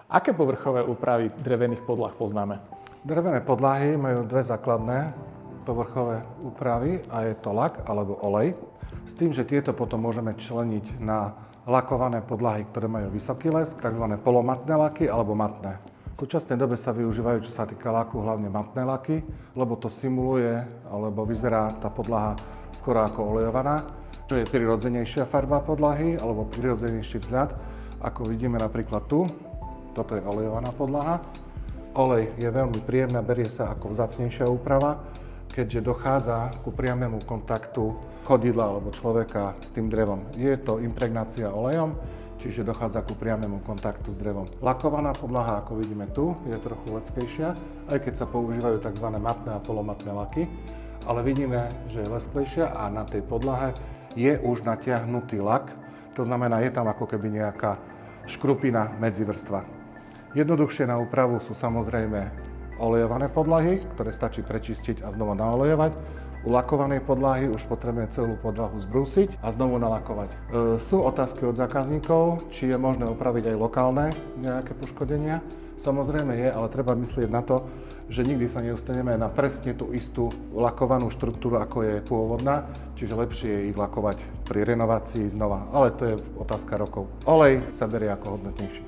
Aké povrchové úpravy drevených podlah poznáme? Drevené podlahy majú dve základné povrchové úpravy a je to lak alebo olej. S tým, že tieto potom môžeme členiť na lakované podlahy, ktoré majú vysoký lesk, tzv. Polomatné laky alebo matné. V súčasnej dobe sa využívajú, čo sa týka laku, hlavne matné laky, lebo to simuluje alebo vyzerá tá podlaha skoro ako olejovaná, čo je prirodzenejšia farba podlahy alebo prirodzenejší vzhľad, ako vidíme napríklad tu. Toto je olejovaná podlaha. Olej je veľmi príjemná, berie sa ako vzácnejšia úprava, keďže dochádza ku priamému kontaktu chodidla alebo človeka s tým drevom. Je to impregnácia olejom, čiže dochádza ku priamému kontaktu s drevom. Lakovaná podlaha, ako vidíme tu, je trochu leckejšia, aj keď sa používajú tzv. Matné a polomatné laky, ale vidíme, že je lesklejšia a na tej podlahe je už natiahnutý lak, to znamená, je tam ako keby nejaká škrupina medzivrstva. Jednoduchšie na úpravu sú samozrejme olejované podlahy, ktoré stačí prečistiť a znova naolejovať. U lakovanej podlahy už potrebujeme celú podlahu zbrúsiť a znovu nalakovať. Sú otázky od zákazníkov, či je možné opraviť aj lokálne nejaké poškodenia. Samozrejme je, ale treba myslieť na to, že nikdy sa nedostaneme na presne tú istú lakovanú štruktúru, ako je pôvodná, čiže lepšie je ich lakovať pri renovácii znova, ale to je otázka rokov. Olej sa berie ako hodnotnejší.